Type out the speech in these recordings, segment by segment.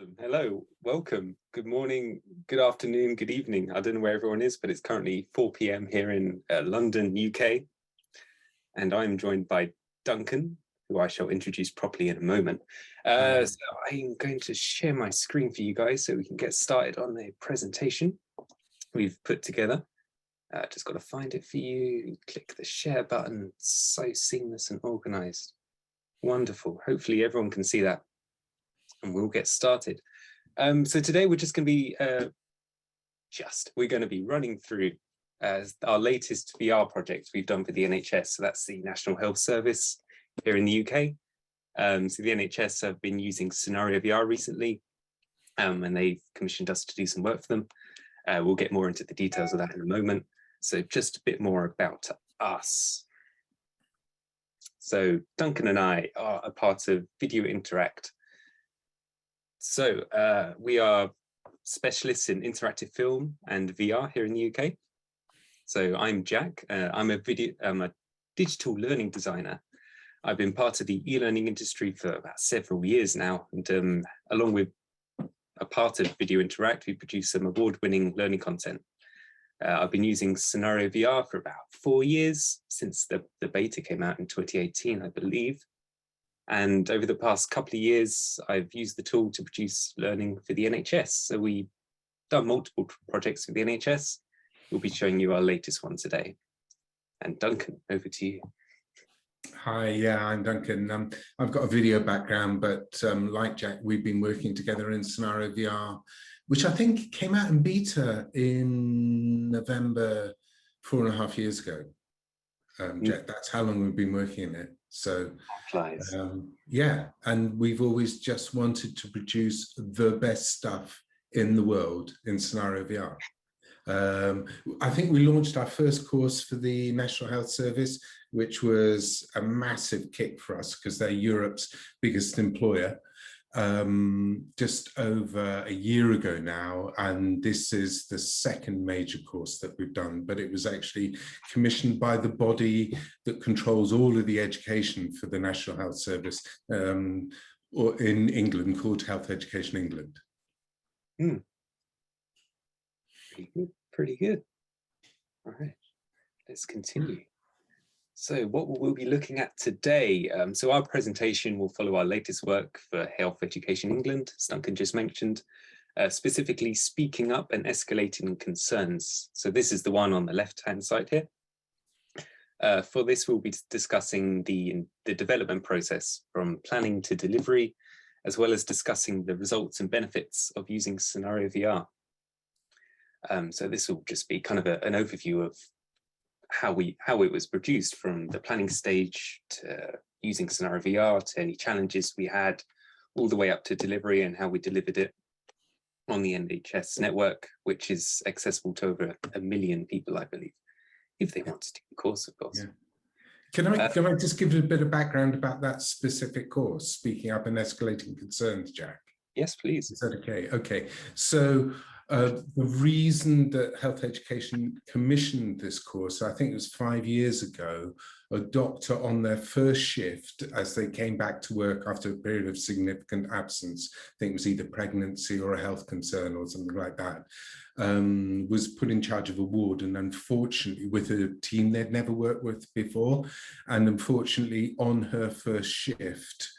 Awesome. Hello, welcome. Good morning, good afternoon, good evening. I don't know where everyone is, but it's currently 4 p.m. here in London, UK. And I'm joined by Duncan, who I shall introduce properly in a moment. So I'm going to share my screen for you guys so we can get started on the presentation we've put together. Just got to find it for you. Click the share button. So seamless and organized. Wonderful. Hopefully everyone can see that. And we'll get started. So today we're just going to be we're going to be running through our latest VR project we've done for the NHS. So that's the National Health Service here in the UK. So the NHS have been using CenarioVR recently, and they've commissioned us to do some work for them. We'll get more into the details of that in a moment. So just a bit more about us. So Duncan and I are a part of Video Interact. So we are specialists in interactive film and VR here in the UK. So I'm Jack. I'm a digital learning designer. I've been part of the e-learning industry for about several years now, and along with a part of Video Interact, we produce some award-winning learning content. I've been using CenarioVR for about 4 years, since the beta came out in 2018, I believe. And over the past couple of years, I've used the tool to produce learning for the NHS. So we've done multiple projects for the NHS. We'll be showing you our latest one today. And Duncan, over to you. Hi, yeah, I'm Duncan. I've got a video background, but like Jack, we've been working together in CenarioVR, which I think came out in beta in November 4.5 years ago. Jack, that's how long we've been working in it. So yeah, and we've always just wanted to produce the best stuff in the world in CenarioVR. I think we launched our first course for the National Health Service, which was a massive kick for us because they're Europe's biggest employer, just over a year ago now, and this is the second major course that we've done, but it was actually commissioned by the body that controls all of the education for the National Health Service, or in England, called Health Education England. Pretty good. All right, let's continue. So what we'll be looking at today, so our presentation will follow our latest work for Health Education England, as Duncan just mentioned, specifically Speaking Up and Escalating Concerns. So this is the one on the left-hand side here. For this, we'll be discussing the development process from planning to delivery, as well as discussing the results and benefits of using CenarioVR. So this will just be kind of an overview of how it was produced, from the planning stage to using CenarioVR, to any challenges we had, all the way up to delivery and how we delivered it on the NHS network, which is accessible to over 1 million people, I believe, if they want to take the course, of course. Yeah. Can I just give you a bit of background about that specific course, Speaking Up and Escalating Concerns, Jack? Yes, please. Is that okay? Okay. So the reason that Health Education commissioned this course, I think it was 5 years ago, a doctor on their first shift, as they came back to work after a period of significant absence, I think it was either pregnancy or a health concern or something like that, was put in charge of a ward, and unfortunately with a team they'd never worked with before, and unfortunately on her first shift,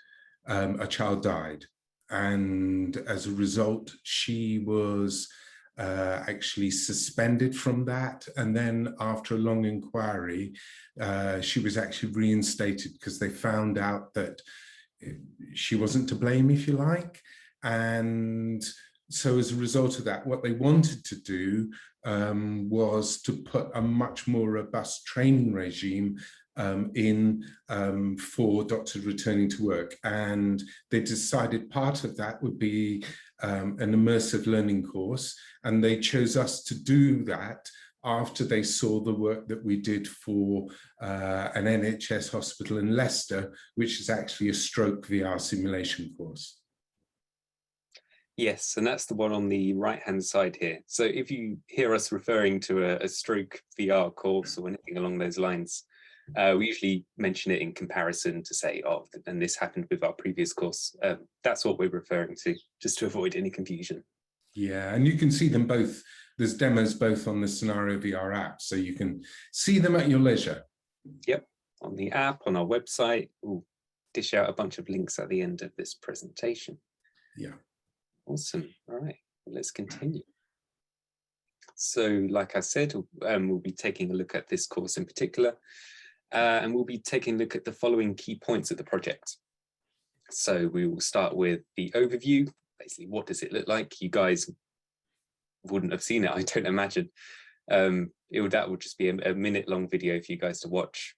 a child died. And as a result, she was actually suspended from that. And then after a long inquiry, she was actually reinstated because they found out that she wasn't to blame, if you like. And so as a result of that, what they wanted to do was to put a much more robust training regime for doctors returning to work, and they decided part of that would be an immersive learning course, and they chose us to do that after they saw the work that we did for an NHS hospital in Leicester, which is actually a stroke VR simulation course. Yes, and that's the one on the right-hand side here. So if you hear us referring to a stroke VR course or anything along those lines, We usually mention it in comparison to say, oh, and this happened with our previous course. That's what we're referring to, just to avoid any confusion. Yeah, and you can see them both. There's demos both on the CenarioVR app, so you can see them at your leisure. Yep, on the app, on our website. We'll dish out a bunch of links at the end of this presentation. Yeah. Awesome. All right, let's continue. So like I said, we'll be taking a look at this course in particular, and we'll be taking a look at the following key points of the project. So we will start with the overview. Basically, what does it look like? You guys wouldn't have seen it, I don't imagine. That would just be a minute-long video for you guys to watch.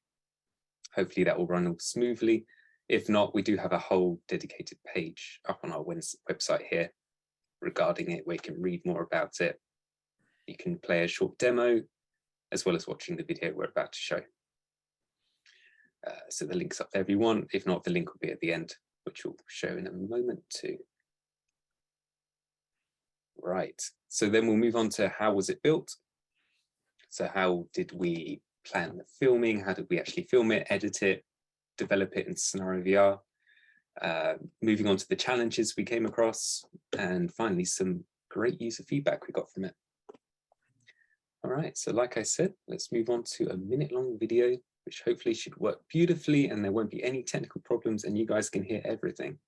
Hopefully that will run all smoothly. If not, we do have a whole dedicated page up on our website here regarding it, where you can read more about it. You can play a short demo, as well as watching the video we're about to show. So the link's up there if you want. If not, the link will be at the end, which we'll show in a moment too. Right, so then we'll move on to how was it built? So how did we plan the filming? How did we actually film it, edit it, develop it in CenarioVR? Moving on to the challenges we came across, and finally some great user feedback we got from it. All right, so like I said, let's move on to a minute-long video, which hopefully should work beautifully and there won't be any technical problems and you guys can hear everything.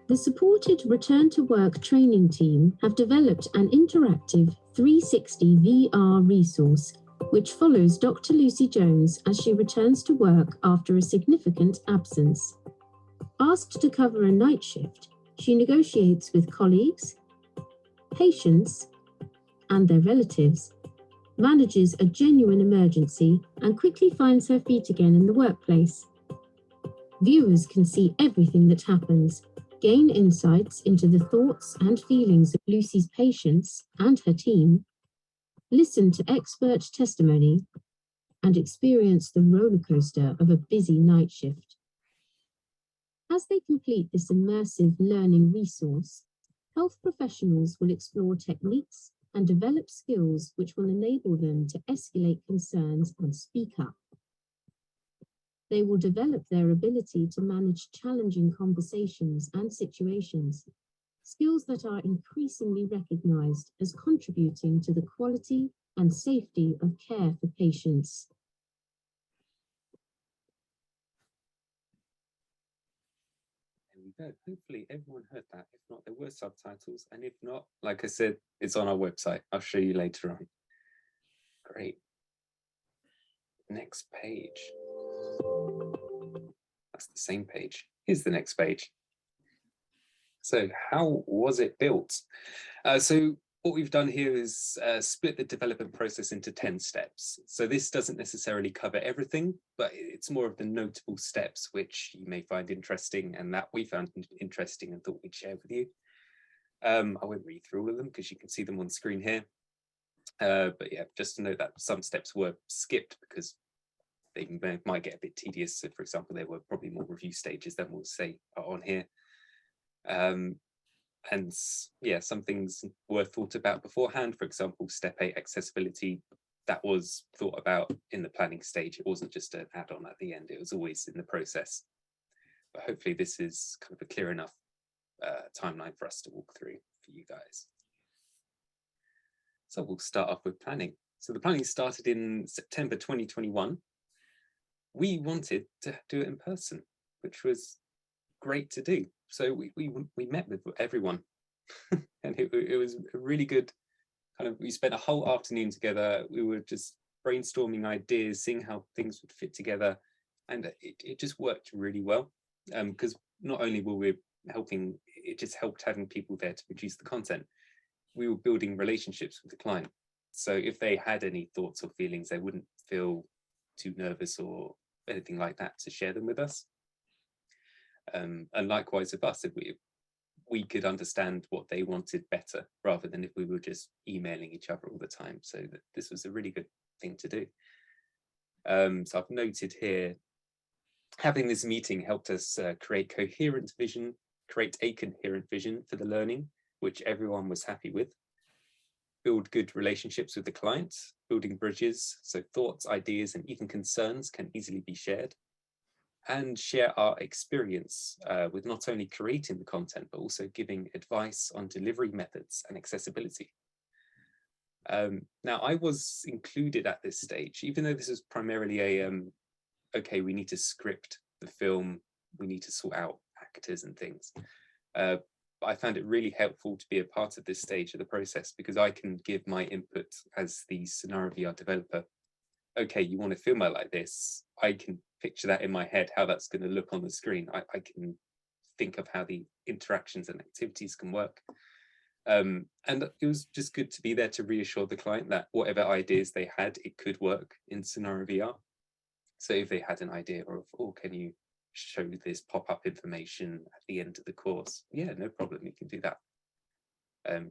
The supported Return to Work training team have developed an interactive 360 VR resource, which follows Dr. Lucy Jones as she returns to work after a significant absence. Asked to cover a night shift, she negotiates with colleagues, patients, and their relatives, manages a genuine emergency, and quickly finds her feet again in the workplace. Viewers can see everything that happens, gain insights into the thoughts and feelings of Lucy's patients and her team, listen to expert testimony, and experience the roller coaster of a busy night shift. As they complete this immersive learning resource, health professionals will explore techniques and develop skills which will enable them to escalate concerns and speak up. They will develop their ability to manage challenging conversations and situations, skills that are increasingly recognized as contributing to the quality and safety of care for patients. There we go. Hopefully everyone heard that. If not, there were subtitles. And if not, like I said, it's on our website. I'll show you later on. Great. Next page. That's the same page. Here's the next page. So how was it built? So what we've done here is split the development process into 10 steps. So this doesn't necessarily cover everything, but it's more of the notable steps which you may find interesting and that we found interesting and thought we'd share with you. I won't read through all of them because you can see them on screen here. But yeah, just to note that some steps were skipped because they might get a bit tedious. So for example, there were probably more review stages than we'll say are on here. And yeah, some things were thought about beforehand. For example, step 8 accessibility, that was thought about in the planning stage. It wasn't just an add-on at the end, it was always in the process. But hopefully this is kind of a clear enough timeline for us to walk through for you guys. So we'll start off with planning. So the planning started in September 2021. We wanted to do it in person, which was great to do. So we met with everyone and it was a really good kind of, we spent a whole afternoon together. We were just brainstorming ideas, seeing how things would fit together. And it just worked really well because not only were we helping, it just helped having people there to produce the content. We were building relationships with the client. So if they had any thoughts or feelings, they wouldn't feel too nervous or anything like that to share them with us. And likewise with us, if we could understand what they wanted better rather than if we were just emailing each other all the time. So that this was a really good thing to do. So I've noted here, having this meeting helped us create a coherent vision for the learning, which everyone was happy with. build good relationships with the client, building bridges, so thoughts, ideas, and even concerns can easily be shared, and share our experience with not only creating the content, but also giving advice on delivery methods and accessibility. Now, I was included at this stage, even though this is primarily a, okay, we need to script the film, we need to sort out actors and things. I found it really helpful to be a part of this stage of the process because I can give my input as the CenarioVR developer. Okay, you want to film it like this, I can picture that in my head, how that's going to look on the screen. I can think of how the interactions and activities can work. And it was just good to be there to reassure the client that whatever ideas they had, it could work in CenarioVR. So if they had an idea of, oh, can you show this pop-up information at the end of the course? Yeah, no problem, you can do that.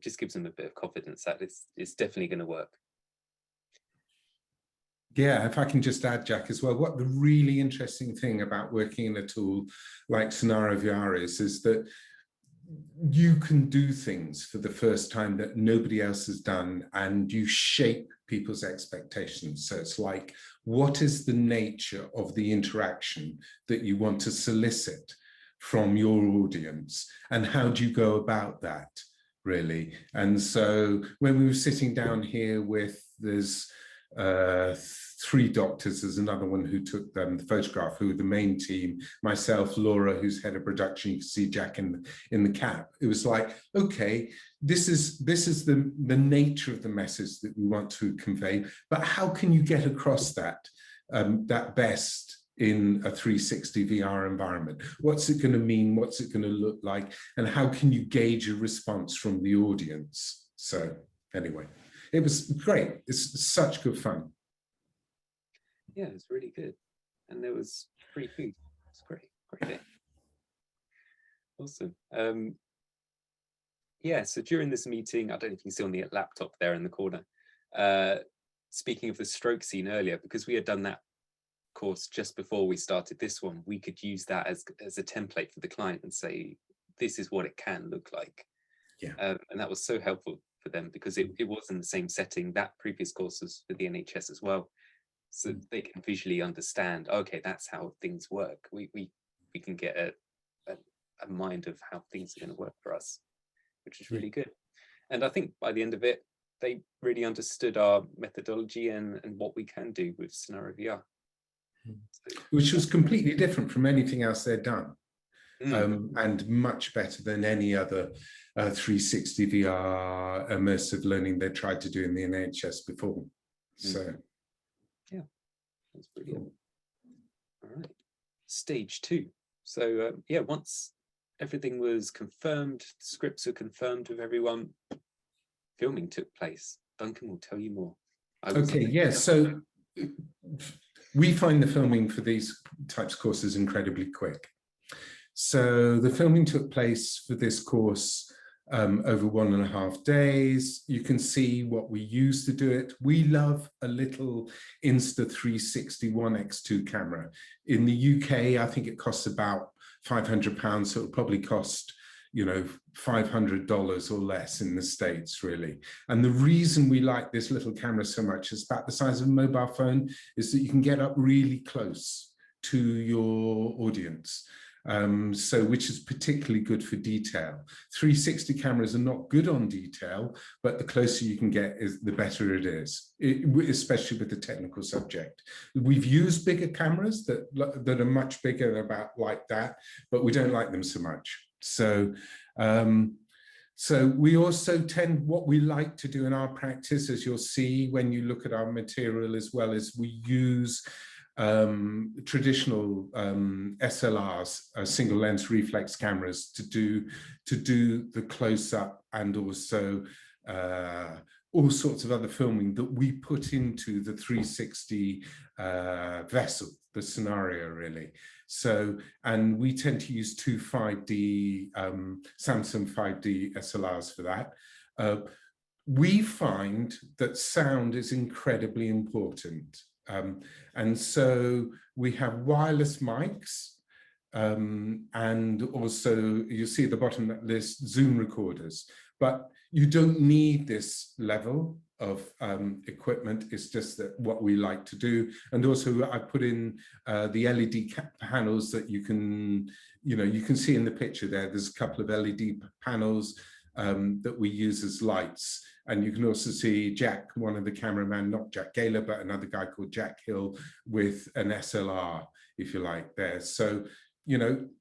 Just gives them a bit of confidence that it's definitely going to work. Yeah, if I can just add, Jack, as well, what the really interesting thing about working in a tool like CenarioVR is that you can do things for the first time that nobody else has done, and you shape people's expectations. So it's like, what is the nature of the interaction that you want to solicit from your audience, and how do you go about that, really? And so when we were sitting down here with, there's 3 doctors, there's another one who took the photograph, who were the main team, myself, Laura, who's head of production, you can see Jack in the cap. It was like, okay, this is the nature of the message that we want to convey, but how can you get across that best in a 360 VR environment? What's it going to mean? What's it going to look like? And how can you gauge a response from the audience? So anyway, it was great. It's such good fun. Yeah, it's really good. And there was free food. It's great day. Awesome. Yeah, so during this meeting, I don't know if you can see on the laptop there in the corner, speaking of the stroke scene earlier, because we had done that course just before we started this one, we could use that as a template for the client and say, this is what it can look like. Yeah. And that was so helpful for them because it was in the same setting. That previous course was for the NHS as well. So they can visually understand, okay, that's how things work. We can get a mind of how things are going to work for us, which is really good. And I think by the end of it, they really understood our methodology and what we can do with CenarioVR. So, which was completely different from anything else they'd done. And much better than any other 360 VR immersive learning they tried to do in the NHS before. So yeah, that's brilliant. All right, stage 2. So yeah, once everything was confirmed, the scripts are confirmed with everyone, filming took place. Duncan will tell you more. Okay, yeah, so we find the filming for these types of courses incredibly quick. So the filming took place for this course over 1.5 days. You can see what we use to do it. We love a little Insta360 1x2 camera. In the UK, I think it costs about £500, so it'll probably cost, you know, $500 or less in the States, really. And the reason we like this little camera so much, is about the size of a mobile phone, is that you can get up really close to your audience. Which is particularly good for detail. 360 cameras are not good on detail, but the closer you can get, the better it is, especially with the technical subject. We've used bigger cameras that are much bigger, about like that, but we don't like them so much. So we also tend, what we like to do in our practice, as you'll see when you look at our material as well, is we use traditional SLRs, single lens reflex cameras, to do the close-up, and also all sorts of other filming that we put into the 360 vessel, the scenario, really. So, and we tend to use 2 5D Samsung 5D SLRs for that. We find that sound is incredibly important. And so we have wireless mics, and also you'll see at the bottom that list Zoom recorders. But you don't need this level of equipment. It's just that what we like to do. And also I put in the LED panels that you can see in the picture there. There's a couple of LED panels that we use as lights. And you can also see Jack, one of the cameramen, not Jack Gaylor, but another guy called Jack Hill with an SLR, if you like, there. So,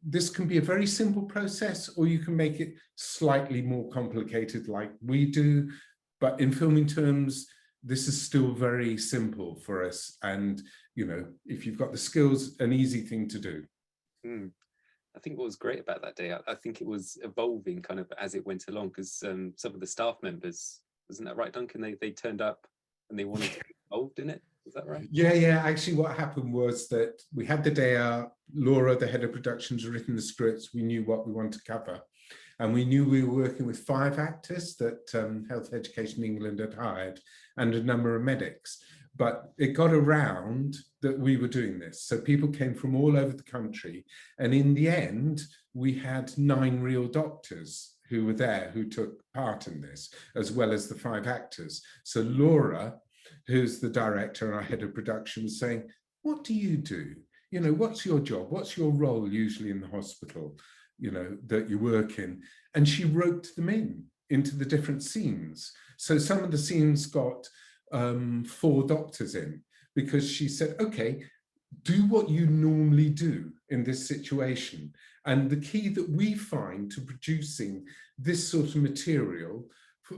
this can be a very simple process, or you can make it slightly more complicated like we do. But in filming terms, this is still very simple for us. And, if you've got the skills, an easy thing to do. I think what was great about that day, I think it was evolving kind of as it went along, because some of the staff members, wasn't that right, Duncan? They turned up and they wanted to be involved in it. Is that right? Yeah. Actually, what happened was that we had the day out. Laura, the head of productions, written the scripts. We knew what we wanted to cover. And we knew we were working with 5 actors that Health Education England had hired and a number of medics. But it got around that we were doing this. So people came from all over the country. And in the end, we had 9 real doctors who were there, who took part in this, as well as the 5 actors. So Laura, who's the director and our head of production, was saying, what do you do? What's your job? What's your role usually in the hospital, that you work in? And she roped them into the different scenes. So some of the scenes got 4 doctors in, because she said, okay, do what you normally do in this situation. And the key that we find to producing this sort of material,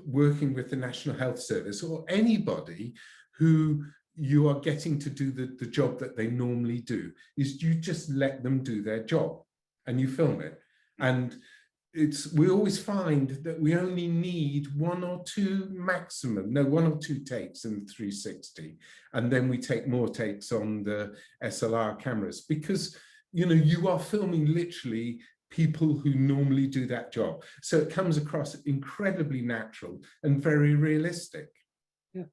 working with the National Health Service or anybody who you are getting to do the job that they normally do, is you just let them do their job and you film it. And we always find that we only need 1 or 2 maximum, no, 1 or 2 takes in the 360. And then we take more takes on the SLR cameras, because, you are filming literally people who normally do that job. So it comes across incredibly natural and very realistic. Yeah.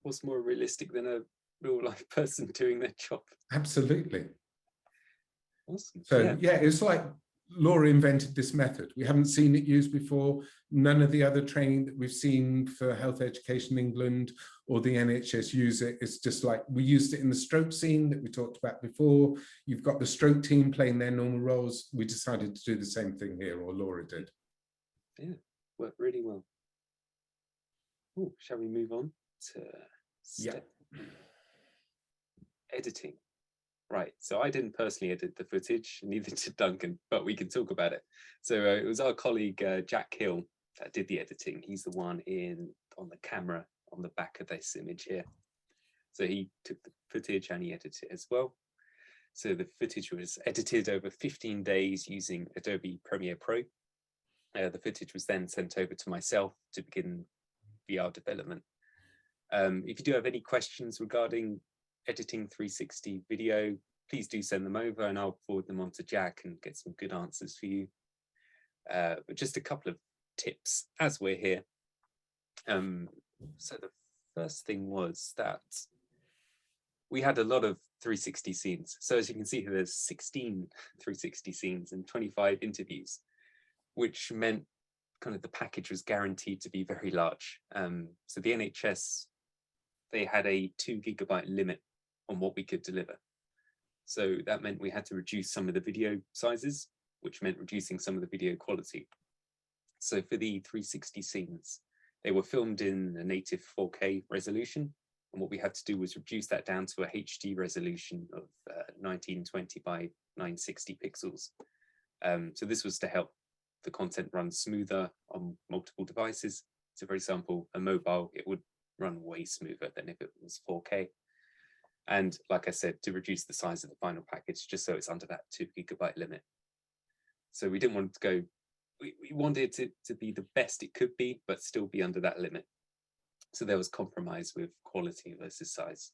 What's more realistic than a real life person doing their job? Absolutely. Awesome. So yeah, it's like Laura invented this method. We haven't seen it used before. None of the other training that we've seen for Health Education England or the NHS use it. It's just like we used it in the stroke scene that we talked about before. You've got the stroke team playing their normal roles. We decided to do the same thing here, or Laura did. Yeah, worked really well. Oh, shall we move on to editing? Right, so I didn't personally edit the footage, neither did Duncan, but we can talk about it. So it was our colleague Jack Hill that did the editing. He's the one on the camera on the back of this image here. So he took the footage and he edited it as well. So the footage was edited over 15 days using Adobe Premiere Pro. The footage was then sent over to myself to begin VR development. If you do have any questions regarding editing 360 video, please do send them over and I'll forward them on to Jack and get some good answers for you. But just a couple of tips as we're here. So the first thing was that we had a lot of 360 scenes. So as you can see here, there's 16 360 scenes and 25 interviews, which meant kind of the package was guaranteed to be very large. So the NHS, they had a 2 GB limit on what we could deliver. So that meant we had to reduce some of the video sizes, which meant reducing some of the video quality. So for the 360 scenes, they were filmed in a native 4K resolution. And what we had to do was reduce that down to a HD resolution of 1920 by 960 pixels. So this was to help the content run smoother on multiple devices. So for example, a mobile, it would run way smoother than if it was 4K. And like I said, to reduce the size of the final package, just so it's under that 2 GB limit. So we didn't want it to go, we wanted it to be the best it could be, but still be under that limit. So there was compromise with quality versus size.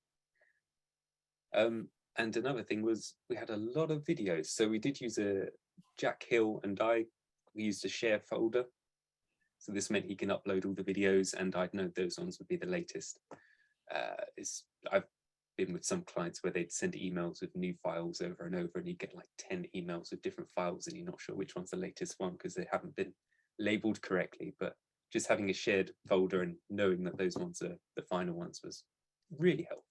And another thing was we had a lot of videos. So we did use Jack Hill and we used a share folder. So this meant he can upload all the videos and I'd know those ones would be the latest. I've been with some clients where they'd send emails with new files over and over and you get like 10 emails with different files and you're not sure which one's the latest one because they haven't been labeled correctly. But just having a shared folder and knowing that those ones are the final ones was really helpful.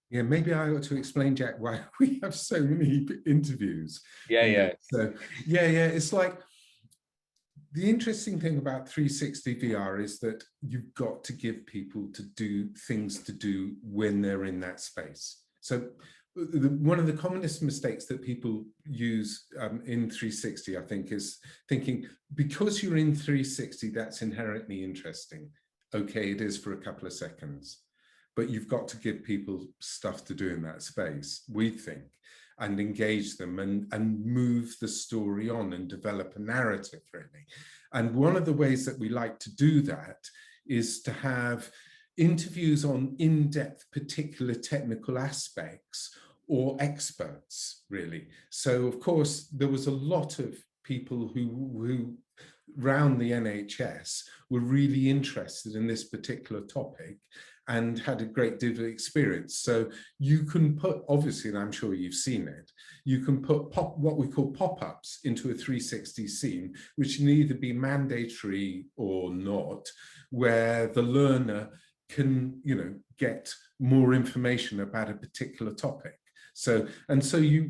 Yeah, maybe I ought to explain, Jack, why we have so many interviews. Yeah. So yeah, it's like, the interesting thing about 360 VR is that you've got to give people to do things to do when they're in that space. So one of the commonest mistakes that people use in 360, I think, is thinking, because you're in 360, that's inherently interesting. Okay, it is for a couple of seconds, but you've got to give people stuff to do in that space, we think, and engage them and move the story on and develop a narrative, really. And one of the ways that we like to do that is to have interviews on in-depth particular technical aspects or experts, really. So, of course, there was a lot of people who around the NHS were really interested in this particular topic and had a great deal of experience. So you can put, obviously, and I'm sure you've seen it, you can put what we call pop-ups into a 360 scene, which can either be mandatory or not, where the learner can, get more information about a particular topic. So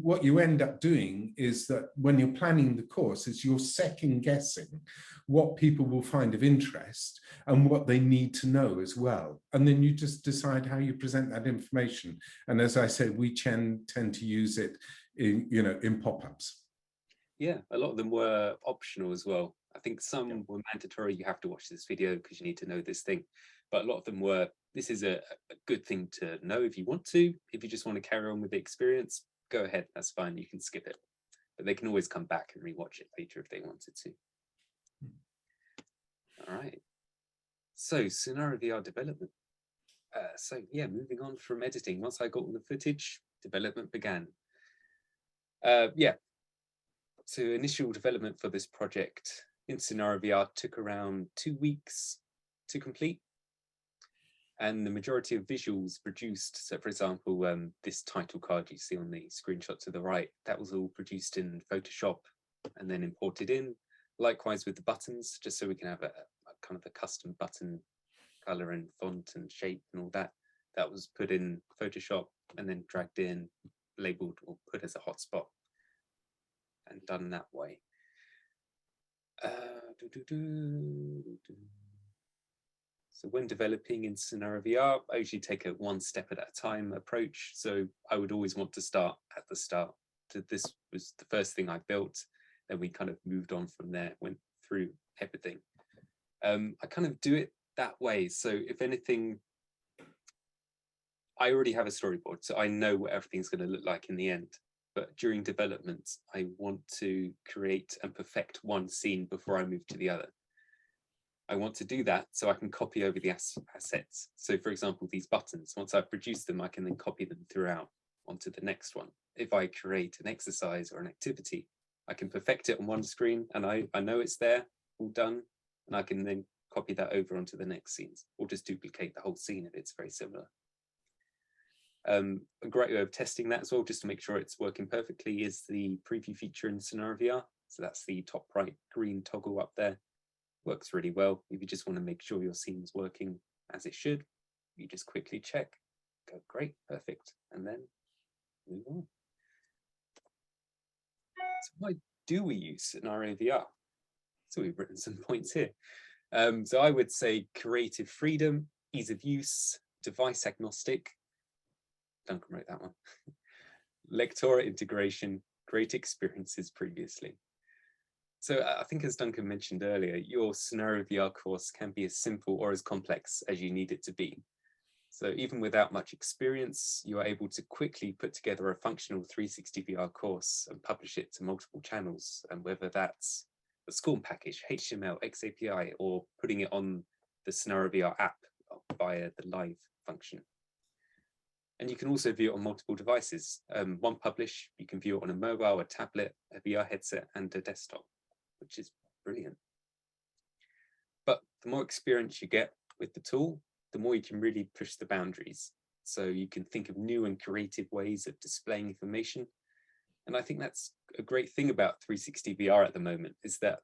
what you end up doing is that when you're planning the course is you're second guessing what people will find of interest and what they need to know as well. And then you just decide how you present that information. And as I said, we tend to use it in pop-ups. Yeah, a lot of them were optional as well. I think some were mandatory. You have to watch this video because you need to know this thing. But a lot of them were, this is a good thing to know if you want to. If you just want to carry on with the experience, go ahead, that's fine, you can skip it. But they can always come back and rewatch it later if they wanted to. All right. So CenarioVR development. So yeah, moving on from editing. Once I got all the footage, development began. So initial development for this project in CenarioVR took around 2 weeks to complete. And the majority of visuals produced, so for example, this title card you see on the screenshot to the right, that was all produced in Photoshop and then imported in. Likewise with the buttons, just so we can have a kind of a custom button color and font and shape and all that. That was put in Photoshop and then dragged in, labeled or put as a hotspot and done that way. So when developing in CenarioVR, I usually take a one step at a time approach. So I would always want to start at the start. So this was the first thing I built. Then we kind of moved on from there, went through everything. I kind of do it that way. So if anything, I already have a storyboard, so I know what everything's going to look like in the end. But during development, I want to create and perfect one scene before I move to the other. I want to do that so I can copy over the assets. So for example, these buttons, once I've produced them, I can then copy them throughout onto the next one. If I create an exercise or an activity, I can perfect it on one screen and I know it's there, all done, and I can then copy that over onto the next scenes or just duplicate the whole scene if it's very similar. A great way of testing that as well, just to make sure it's working perfectly, is the preview feature in CenarioVR. So that's the top right green toggle up there. Works really well. If you just want to make sure your scene is working as it should, you just quickly check, go great, perfect, and then move on. So why do we use CenarioVR? So we've written some points here. So I would say creative freedom, ease of use, device agnostic. Duncan wrote that one. Lectora integration, great experiences previously. So I think, as Duncan mentioned earlier, your CenarioVR course can be as simple or as complex as you need it to be. So even without much experience, you are able to quickly put together a functional 360 VR course and publish it to multiple channels, and whether that's the SCORM package, HTML, XAPI, or putting it on the CenarioVR app via the live function. And you can also view it on multiple devices. One publish, you can view it on a mobile, a tablet, a VR headset, and a desktop, which is brilliant. But the more experience you get with the tool, the more you can really push the boundaries. So you can think of new and creative ways of displaying information. And I think that's a great thing about 360 VR at the moment, is that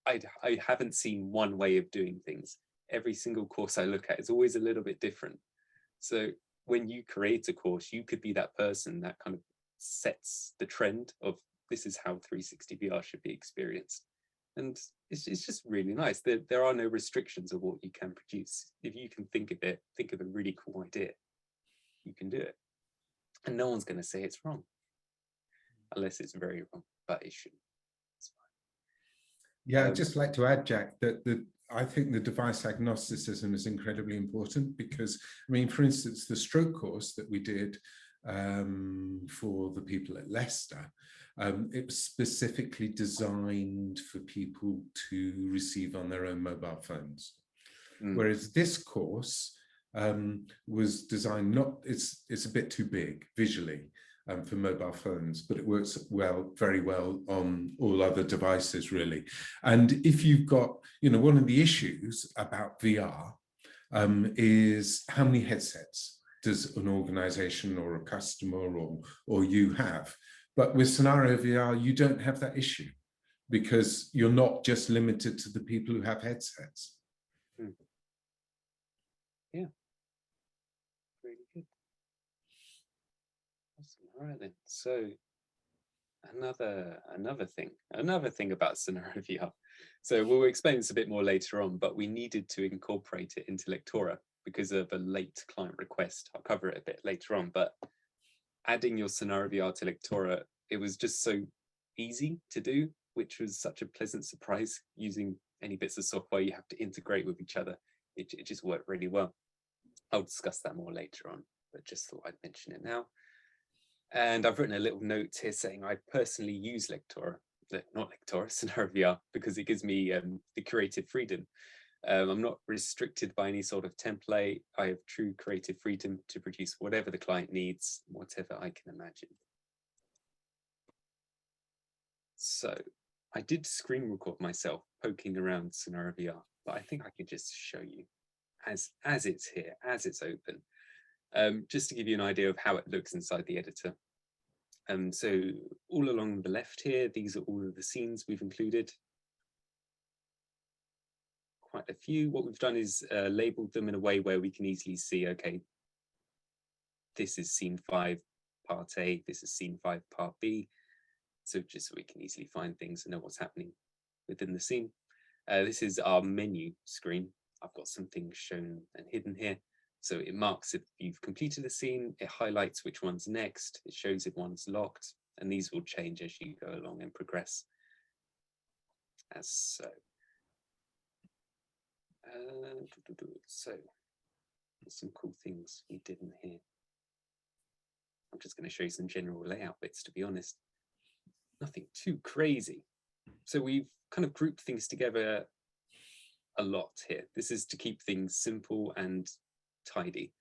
I haven't seen one way of doing things. Every single course I look at is always a little bit different. So when you create a course, you could be that person that kind of sets the trend of this is how 360 VR should be experienced. And it's just really nice. There are no restrictions of what you can produce. If you can think of it, think of a really cool idea, you can do it. And no one's going to say it's wrong, unless it's very wrong, but it shouldn't. It's fine. Yeah, I'd just like to add, Jack, that I think the device agnosticism is incredibly important because, I mean, for instance, the stroke course that we did for the people at Leicester, it was specifically designed for people to receive on their own mobile phones. Whereas this course was designed it's a bit too big visually for mobile phones, but it works very well on all other devices, really. And if you've got, one of the issues about VR is how many headsets does an organization or a customer or you have? But with CenarioVR, you don't have that issue because you're not just limited to the people who have headsets. Yeah, really good. Awesome. All right then. So another thing about CenarioVR. So we'll explain this a bit more later on, but we needed to incorporate it into Lectora because of a late client request. I'll cover it a bit later on, but adding your CenarioVR to Lectora, it was just so easy to do, which was such a pleasant surprise. Using any bits of software you have to integrate with each other, it just worked really well. I'll discuss that more later on, but just thought I'd mention it now. And I've written a little note here saying I personally use CenarioVR, because it gives me the creative freedom. I'm not restricted by any sort of template. I have true creative freedom to produce whatever the client needs, whatever I can imagine. So I did screen record myself poking around CenarioVR, but I think I could just show you as it's here, as it's open, just to give you an idea of how it looks inside the editor. So all along the left here, these are all of the scenes we've included. Quite a few. What we've done is labeled them in a way where we can easily see, okay, this is scene 5, part A, this is scene 5, part B. So just so we can easily find things and know what's happening within the scene. This is our menu screen. I've got some things shown and hidden here. So it marks if you've completed a scene, it highlights which one's next, it shows if one's locked, and these will change as you go along and progress. As so. So there's some cool things we did in here. I'm just going to show you some general layout bits, to be honest. Nothing too crazy. So we've kind of grouped things together a lot here. This is to keep things simple and tidy.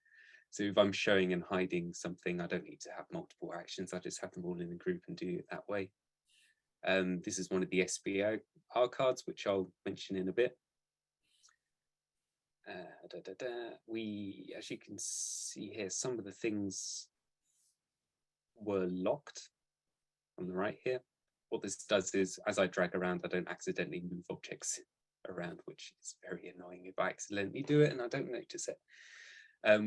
So if I'm showing and hiding something, I don't need to have multiple actions. I just have them all in a group and do it that way. This is one of the SBR cards, which I'll mention in a bit. We, as you can see here, some of the things were locked on the right here. What this does is, as I drag around, I don't accidentally move objects around, which is very annoying if I accidentally do it and I don't notice it.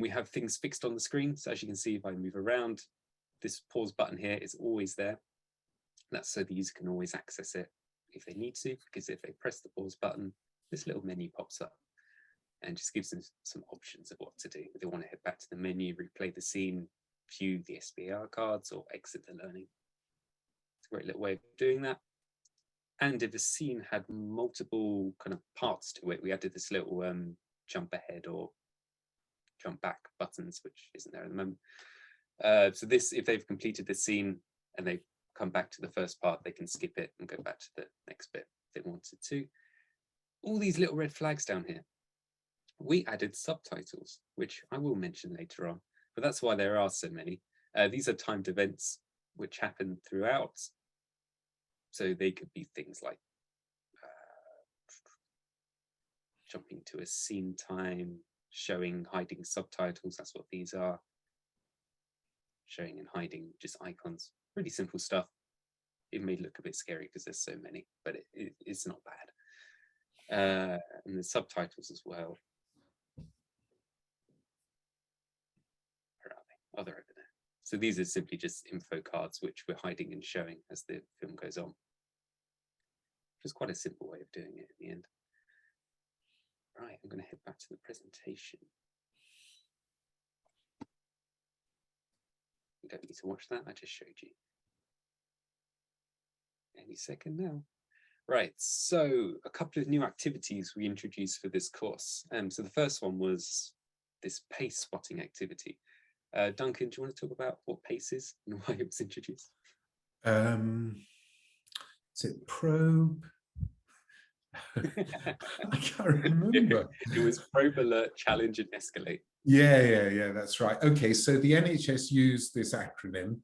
We have things fixed on the screen. So as you can see, if I move around, this pause button here is always there. That's so the user can always access it if they need to, because if they press the pause button, this little menu pops up and just gives them some options of what to do. If they want to head back to the menu, replay the scene, view the SBR cards, or exit the learning. It's a great little way of doing that. And if a scene had multiple kind of parts to it, we added this little jump ahead or jump back buttons, which isn't there at the moment. So this, if they've completed the scene and they come back to the first part, they can skip it and go back to the next bit if they wanted to. All these little red flags down here. We added subtitles, which I will mention later on, but that's why there are so many. These are timed events which happen throughout. So they could be things like jumping to a scene time, showing, hiding subtitles, that's what these are. Showing and hiding just icons, pretty simple stuff. It may look a bit scary because there's so many, but it's not bad. and the subtitles as well. Where are they? Oh, they're over there. So these are simply just info cards which we're hiding and showing as the film goes on. Which is quite a simple way of doing it in the end. Right, I'm going to head back to the presentation. You don't need to watch that, I just showed you. Any second now. Right, so a couple of new activities we introduced for this course. So the first one was this pace spotting activity. Duncan, do you want to talk about what pace is and why it was introduced? Is it probe? I can't remember. It was probe, alert, challenge, and escalate. Yeah, that's right. Okay, so the NHS used this acronym,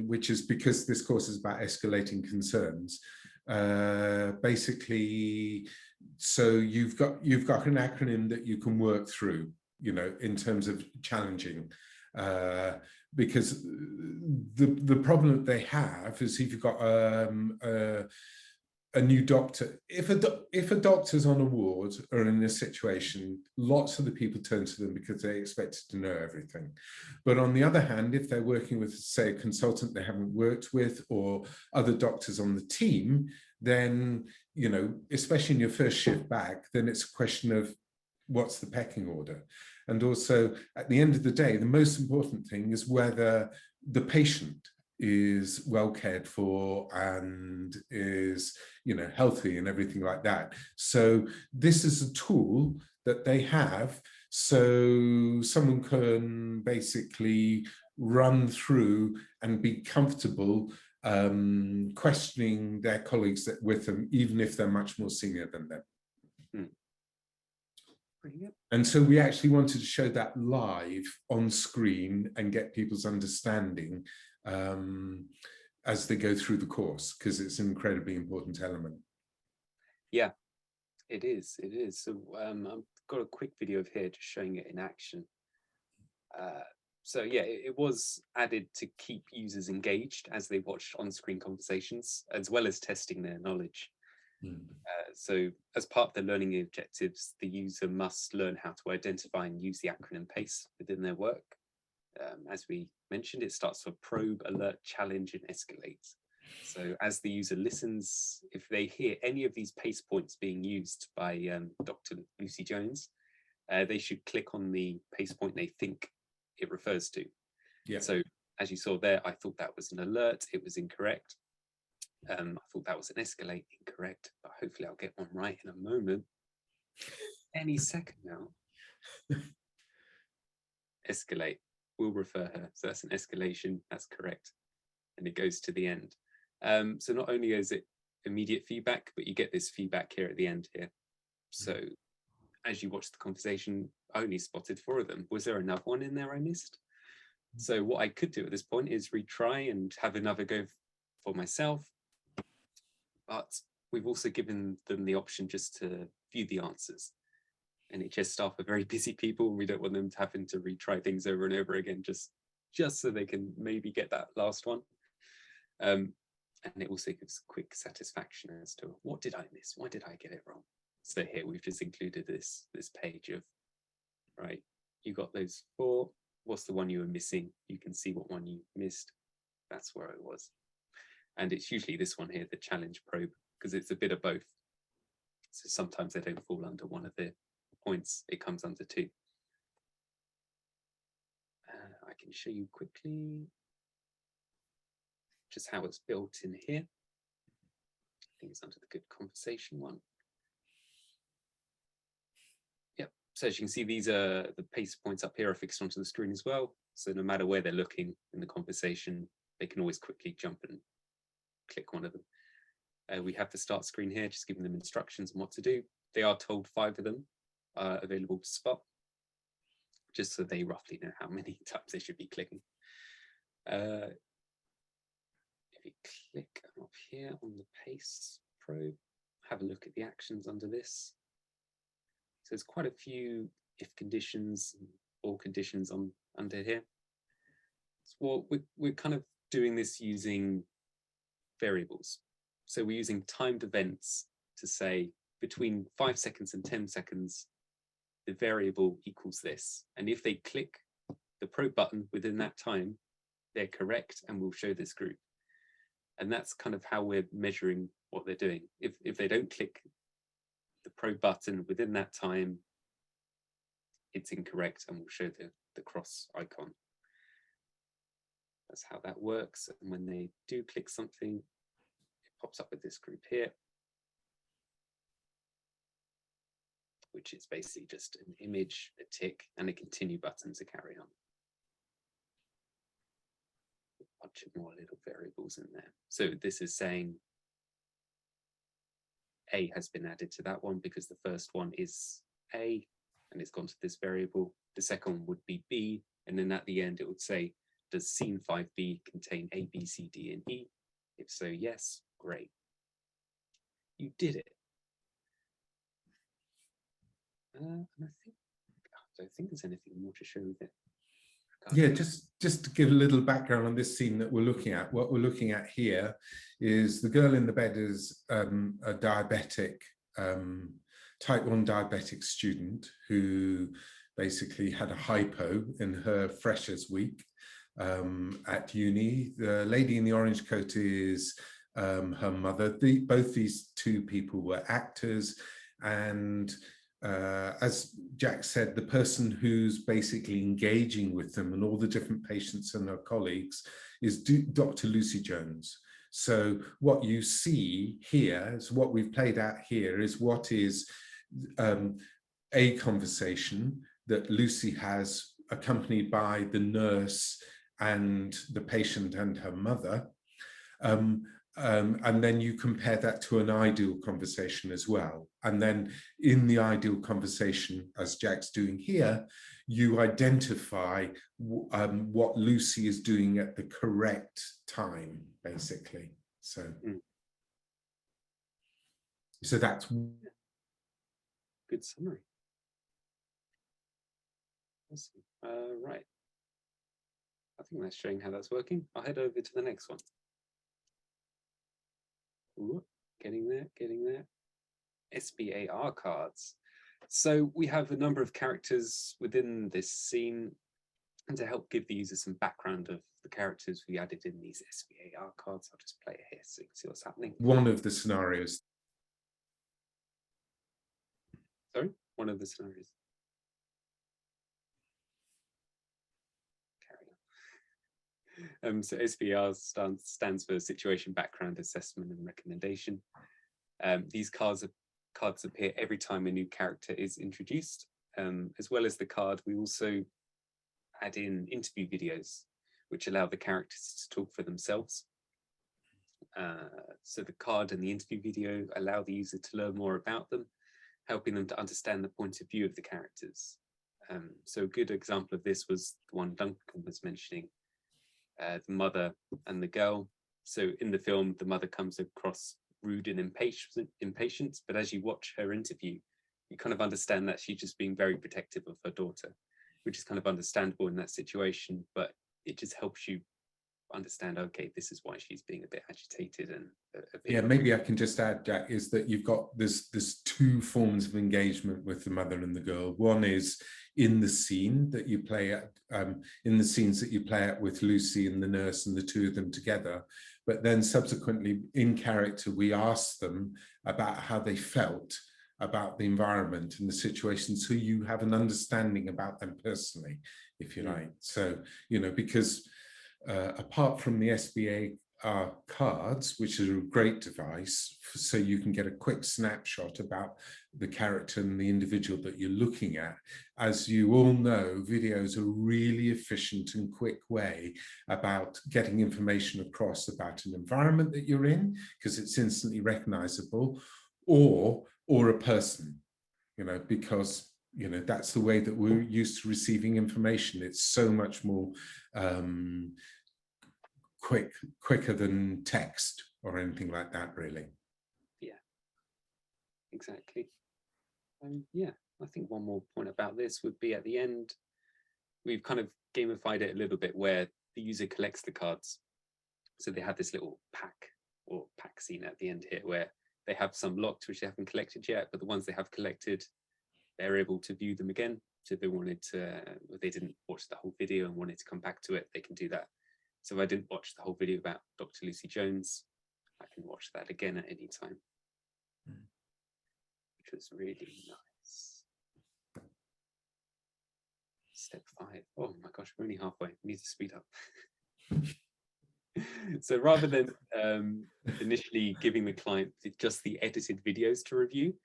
which is because this course is about escalating concerns. Basically, so you've got an acronym that you can work through, you know, in terms of challenging. Because the problem that they have is if you've got a new doctor, if a doctor's on a ward or in a situation, lots of the people turn to them because they expected to know everything. But on the other hand, if they're working with, say, a consultant they haven't worked with or other doctors on the team, then, you know, especially in your first shift back, then it's a question of what's the pecking order. And also, at the end of the day, the most important thing is whether the patient is well cared for and is, you know, healthy and everything like that. So this is a tool that they have, so someone can basically run through and be comfortable questioning their colleagues that with them, even if they're much more senior than them. And so we actually wanted to show that live on screen and get people's understanding as they go through the course, because it's an incredibly important element. Yeah, it is. So I've got a quick video of here just showing it in action. So yeah, it was added to keep users engaged as they watched on-screen conversations, as well as testing their knowledge. So as part of the learning objectives, the user must learn how to identify and use the acronym PACE within their work. As we mentioned, it starts with probe, alert, challenge, and escalate. So as the user listens, if they hear any of these PACE points being used by Dr. Lucy Jones, they should click on the PACE point they think it refers to. Yeah. So as you saw there, I thought that was an alert, it was incorrect. I thought that was an escalate, incorrect, but hopefully I'll get one right in a moment. Any second now. Escalate, will refer her. So that's an escalation, that's correct. And it goes to the end. So not only is it immediate feedback, but you get this feedback here at the end here. So as you watch the conversation, I only spotted 4 of them. Was there another one in there I missed? So what I could do at this point is retry and have another go for myself. But we've also given them the option just to view the answers. NHS staff are very busy people, and we don't want them having to retry things over and over again, just so they can maybe get that last one. And it also gives quick satisfaction as to what did I miss? Why did I get it wrong? So here we've just included this page of, right, you got those 4. What's the one you were missing? You can see what one you missed. That's where it was. And it's usually this one here, the challenge probe, because it's a bit of both. So sometimes they don't fall under one of the points, it comes under 2. I can show you quickly just how it's built in here. I think it's under the good conversation one. Yep, so as you can see, these are the PACE points up here are fixed onto the screen as well. So no matter where they're looking in the conversation, they can always quickly jump and click one of them. We have the start screen here, just giving them instructions on what to do. They are told 5 of them are available to spot, just so they roughly know how many times they should be clicking. If you click up here on the PACE probe, have a look at the actions under this. So there's quite a few if conditions or conditions under here. So we're kind of doing this using variables. So we're using timed events to say between 5 seconds and 10 seconds, the variable equals this. And if they click the probe button within that time, they're correct and will show this group. And that's kind of how we're measuring what they're doing. If they don't click the probe button within that time, it's incorrect and will show the cross icon. That's how that works. And when they do click something, it pops up with this group here, which is basically just an image, a tick, and a continue button to carry on. A bunch of more little variables in there. So this is saying A has been added to that one because the first one is A and it's gone to this variable. The second one would be B, and then at the end it would say, does scene 5B contain A, B, C, D, and E? If so, yes, great. You did it. And I don't think there's anything more to show with it. Yeah, just to give a little background on this scene that we're looking at. What we're looking at here is the girl in the bed is a diabetic, type 1 diabetic student who basically had a hypo in her freshers week at uni. The lady in the orange coat is her mother. Both these two people were actors, and as Jack said, the person who's basically engaging with them and all the different patients and their colleagues is Dr. Lucy Jones. So what you see here is what we've played out here is what is a conversation that Lucy has accompanied by the nurse and the patient and her mother. And then you compare that to an ideal conversation as well. And then in the ideal conversation, as Jack's doing here, you identify what Lucy is doing at the correct time, basically. So, so that's good summary. Awesome. Right. I think that's showing how that's working. I'll head over to the next one. Ooh, getting there. SBAR cards. So we have a number of characters within this scene, and to help give the user some background of the characters we added in these SBAR cards, I'll just play it here so you can see what's happening. One of the scenarios. Sorry? One of the scenarios. So SBR stands for Situation Background Assessment and Recommendation. These cards appear every time a new character is introduced. As well as the card, we also add in interview videos, which allow the characters to talk for themselves. So the card and the interview video allow the user to learn more about them, helping them to understand the point of view of the characters. So a good example of this was the one Duncan was mentioning, the mother and the girl. So in the film, the mother comes across rude and impatient, but as you watch her interview, you kind of understand that she's just being very protective of her daughter, which is kind of understandable in that situation, but it just helps you understand, okay, this is why she's being a bit agitated and a bit... Yeah, maybe I can just add, Jack, is that you've got there's two forms of engagement with the mother and the girl. One is in the scene that you play at, in the scenes that you play at with Lucy and the nurse and the two of them together. But then subsequently in character, we ask them about how they felt about the environment and the situation, so you have an understanding about them personally, if you like. So, you know, because apart from the SBAR cards, which is a great device, so you can get a quick snapshot about the character and the individual that you're looking at. As you all know, videos are a really efficient and quick way about getting information across about an environment that you're in, because it's instantly recognizable, or a person, you know, because, you know, that's the way that we're used to receiving information. It's so much more quicker than text or anything like that, really. Yeah, exactly. Yeah, I think one more point about this would be at the end, we've kind of gamified it a little bit where the user collects the cards. So they have this little pack or pack scene at the end here where they have some locked, which they haven't collected yet, but the ones they have collected, they're able to view them again. So if they wanted to, if they didn't watch the whole video and wanted to come back to it, they can do that. So if I didn't watch the whole video about Dr. Lucy Jones, I can watch that again at any time, which was really nice. Step 5. Oh my gosh, we're only halfway. We need to speed up. So rather than initially giving the client just the edited videos to review,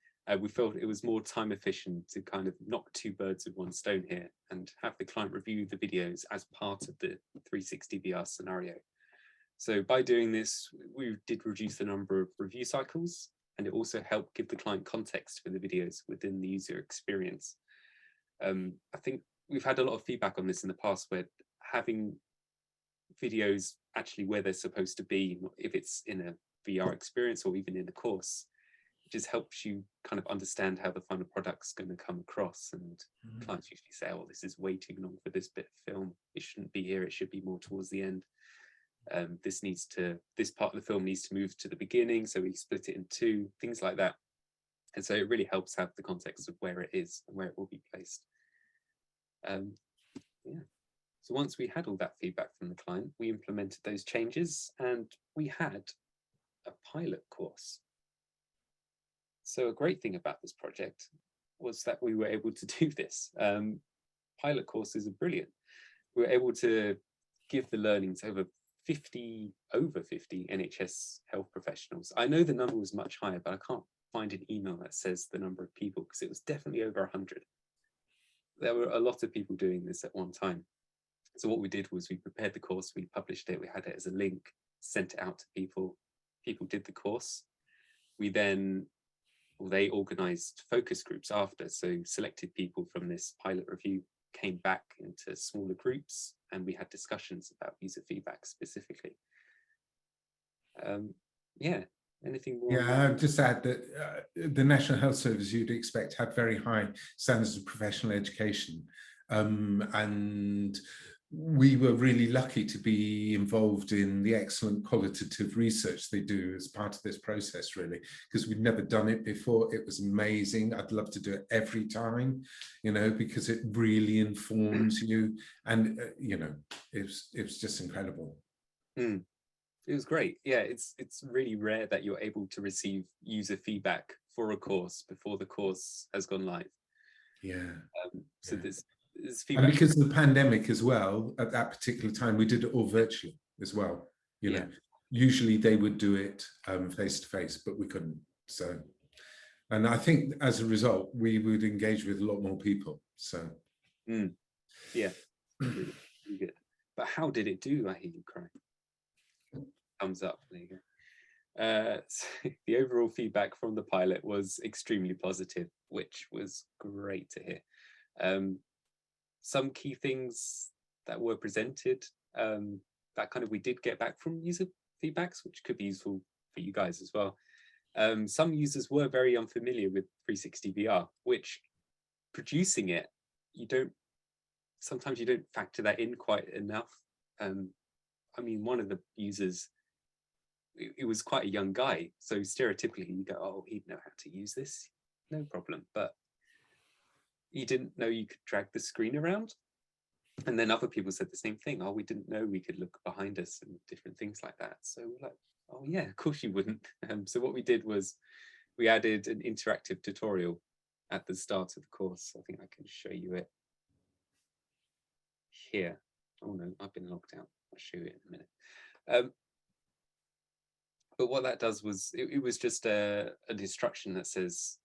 we felt it was more time efficient to kind of knock 2 birds with 1 stone here and have the client review the videos as part of the 360 VR scenario. So by doing this, we did reduce the number of review cycles, and it also helped give the client context for the videos within the user experience. I think we've had a lot of feedback on this in the past, where having videos actually where they're supposed to be, if it's in a VR experience or even in a course, it just helps you kind of understand how the final product's going to come across. And clients usually say, oh, this is way too long for this bit of film. It shouldn't be here. It should be more towards the end. This part of the film needs to move to the beginning, so we split it in 2, things like that. And so it really helps have the context of where it is and where it will be placed. Yeah. So once we had all that feedback from the client, we implemented those changes, and we had a pilot course. So a great thing about this project was that we were able to do this. Pilot courses are brilliant. We were able to give the learning to over 50 NHS health professionals. I know the number was much higher, but I can't find an email that says the number of people, because it was definitely over 100. There were a lot of people doing this at one time. So what we did was we prepared the course, we published it, we had it as a link, sent it out to people. People did the course. We then, well, they organized focus groups after. So selected people from this pilot review came back into smaller groups, and we had discussions about user feedback specifically. Yeah, anything more? Yeah, I'd just add that the National Health Service, you'd expect, had very high standards of professional education. And we were really lucky to be involved in the excellent qualitative research they do as part of this process, really, because we'd never done it before. It was amazing. I'd love to do it every time, you know, because it really informs you. And, you know, it was just incredible. It was great. Yeah, it's really rare that you're able to receive user feedback for a course before the course has gone live. Yeah. So yeah. There's feedback. And because of the pandemic as well, at that particular time, we did it all virtually as well. You know, usually they would do it face to face, but we couldn't. So, and I think as a result, we would engage with a lot more people. So, yeah, really, really good. But how did it do? I hear you cry. Thumbs up. There you go. So the overall feedback from the pilot was extremely positive, which was great to hear. Some key things that were presented that kind of we did get back from user feedbacks, which could be useful for you guys as well. Some users were very unfamiliar with 360 VR, which producing it, sometimes you don't factor that in quite enough. I mean, one of the users, it was quite a young guy, so stereotypically you go, oh, he'd know how to use this, no problem. But you didn't know you could drag the screen around. And then other people said the same thing. Oh, we didn't know we could look behind us and different things like that. So we're like, oh yeah, of course you wouldn't. So what we did was we added an interactive tutorial at the start of the course. I think I can show you it here. Oh no, I've been logged out. I'll show you it in a minute. But what that does was, it was just an instruction that says,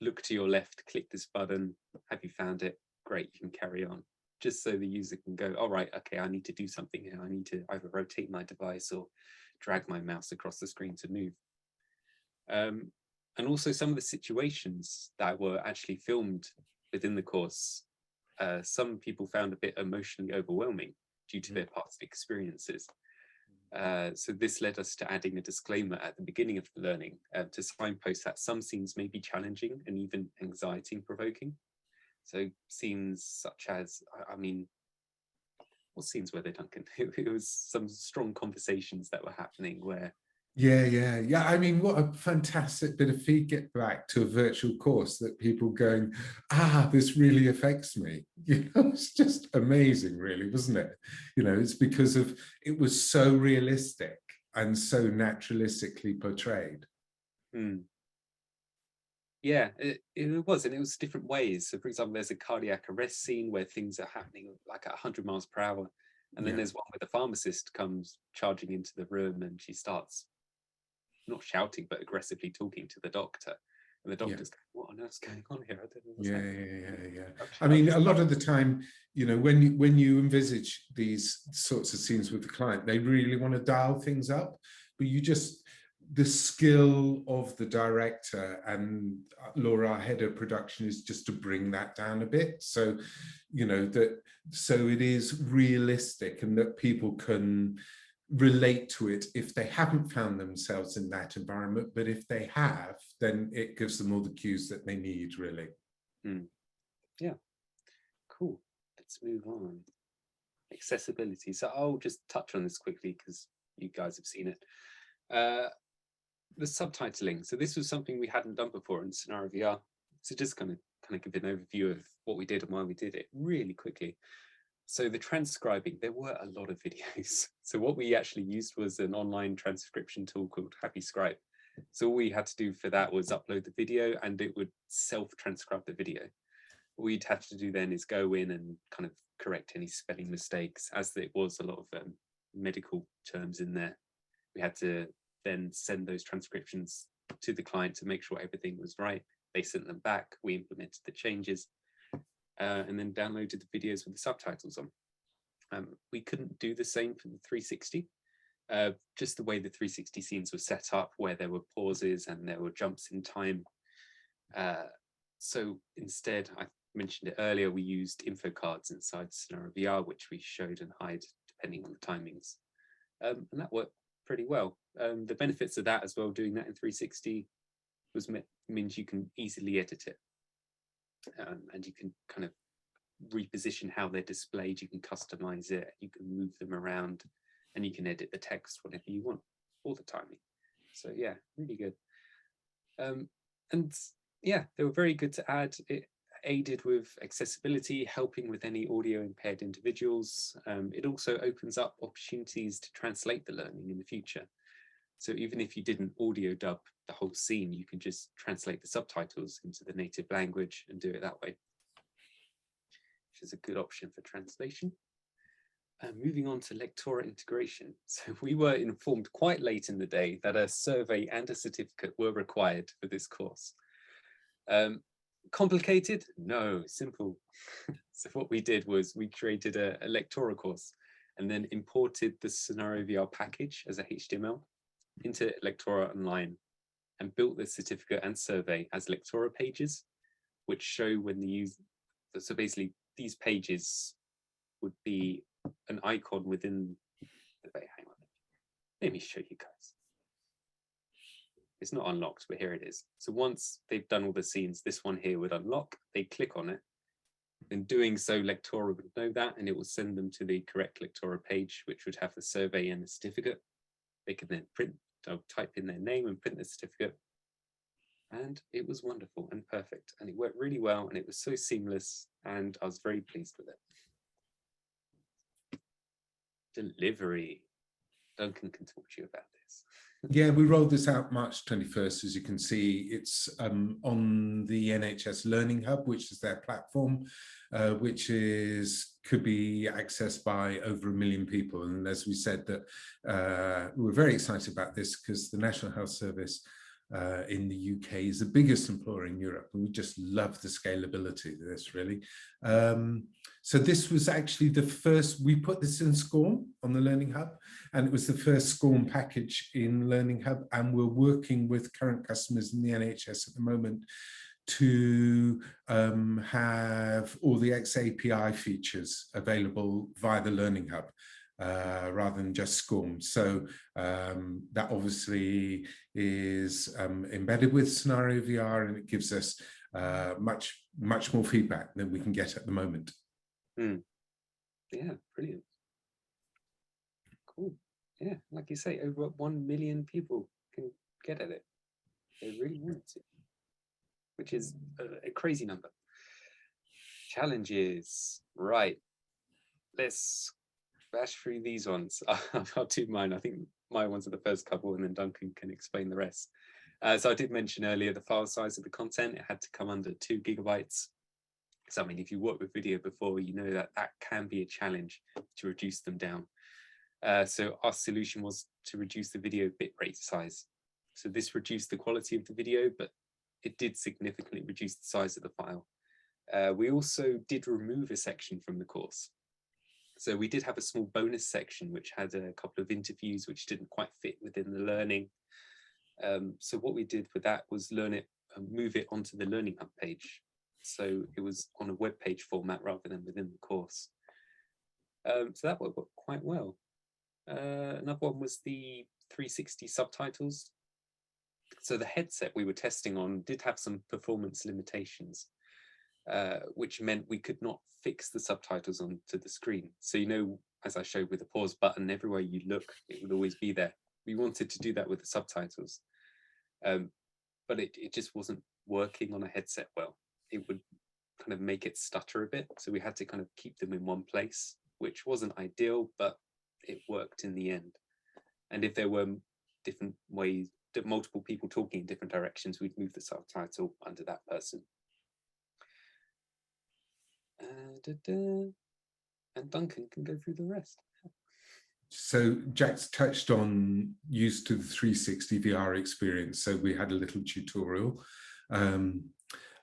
look to your left, click this button. Have you found it? Great, you can carry on. Just so the user can go, all right, okay, I need to do something here. I need to either rotate my device or drag my mouse across the screen to move. And also some of the situations that were actually filmed within the course, some people found a bit emotionally overwhelming due to their past experiences. So this led us to adding a disclaimer at the beginning of the learning to signpost that some scenes may be challenging and even anxiety-provoking. So scenes such as, I mean, what scenes were there, Duncan? It was some strong conversations that were happening where Yeah. I mean, what a fantastic bit of feedback to a virtual course, that people going, this really affects me. It's just amazing, really, wasn't it? It's because it was so realistic and so naturalistically portrayed. Yeah, it was, and it was different ways. So, for example, there's a cardiac arrest scene where things are happening like at 100 miles per hour. And then there's one where the pharmacist comes charging into the room and she starts not shouting, but aggressively talking to the doctor. And the doctor's going, what on earth's going on here? I don't know what's happening. Yeah. I mean, a lot of the time, when you envisage these sorts of scenes with the client, they really want to dial things up, but the skill of the director and Laura, our head of production, is just to bring that down a bit. So, so it is realistic, and that people can relate to it if they haven't found themselves in that environment. But if they have, then it gives them all the cues that they need, really. Yeah, cool. Let's move on. Accessibility. So I'll just touch on this quickly because you guys have seen it. The subtitling. So this was something we hadn't done before in CenarioVR. So just kind of give an overview of what we did and why we did it really quickly. So the transcribing, there were a lot of videos. So what we actually used was an online transcription tool called HappyScribe. So all we had to do for that was upload the video, and it would self-transcribe the video. What we'd have to do then is go in and kind of correct any spelling mistakes, as there was a lot of medical terms in there. We had to then send those transcriptions to the client to make sure everything was right. They sent them back, we implemented the changes, and then downloaded the videos with the subtitles on. We couldn't do the same for the 360, just the way the 360 scenes were set up, where there were pauses and there were jumps in time. So instead, I mentioned it earlier, we used info cards inside CenarioVR, which we showed and hide depending on the timings. And that worked pretty well. The benefits of that as well, doing that in 360, means you can easily edit it. And you can kind of reposition how they're displayed. You can customize it, you can move them around, and you can edit the text whenever you want, all the timing. So yeah, really good. And yeah, they were very good to add. It aided with accessibility, helping with any audio impaired individuals. It also opens up opportunities to translate the learning in the future. So even if you didn't audio dub the whole scene, you can just translate the subtitles into the native language and do it that way, which is a good option for translation. Moving on to Lectora integration. So we were informed quite late in the day that a survey and a certificate were required for this course. Complicated? No, simple. So what we did was we created a Lectora course and then imported the CenarioVR package as a HTML into Lectora Online, and built the certificate and survey as Lectora pages, which show when the user. So basically, these pages would be an icon within the. Hang on, let me show you guys. It's not unlocked, but here it is. So once they've done all the scenes, this one here would unlock. They click on it. In doing so, Lectora would know that, and it will send them to the correct Lectora page, which would have the survey and the certificate. They can then type in their name and print the certificate. And it was wonderful and perfect. And it worked really well, and it was so seamless, and I was very pleased with it. Delivery. Duncan can talk to you about this. Yeah, we rolled this out March 21st. As you can see, it's on the NHS Learning Hub, which is their platform, which could be accessed by over 1 million people. And as we said, that we're very excited about this because the National Health Service in the UK is the biggest employer in Europe, and we just love the scalability of this, really. So this was actually the first, we put this in SCORM on the Learning Hub, and it was the first SCORM package in Learning Hub, and we're working with current customers in the NHS at the moment to have all the XAPI features available via the Learning Hub. Rather than just SCORM. So that obviously is embedded with CenarioVR, and it gives us much more feedback than we can get at the moment. Yeah, brilliant. Cool. yeah, like you say, over 1 million people can get at it. They really want to, which is a crazy number. Challenges, right? Let's bash through these ones. I'll do mine. I think my ones are the first couple, and then Duncan can explain the rest. So I did mention earlier the file size of the content. It had to come under 2 gigabytes. So I mean, if you worked with video before, you know that that can be a challenge to reduce them down. So our solution was to reduce the video bitrate size. So this reduced the quality of the video, but it did significantly reduce the size of the file. We also did remove a section from the course. So we did have a small bonus section which had a couple of interviews which didn't quite fit within the learning. So what we did with that was learn it and move it onto the Learning Hub page. So it was on a web page format rather than within the course. So that worked quite well. Another one was the 360 subtitles. So the headset we were testing on did have some performance limitations, which meant we could not fix the subtitles onto the screen. So, you know, as I showed with the pause button, everywhere you look, it would always be there. We wanted to do that with the subtitles, but it just wasn't working on a headset well. It would kind of make it stutter a bit. So we had to kind of keep them in one place, which wasn't ideal, but it worked in the end. And if there were different ways, multiple people talking in different directions, we'd move the subtitle under that person. And Duncan can go through the rest. So Jack's touched on use to the 360 VR experience. So we had a little tutorial.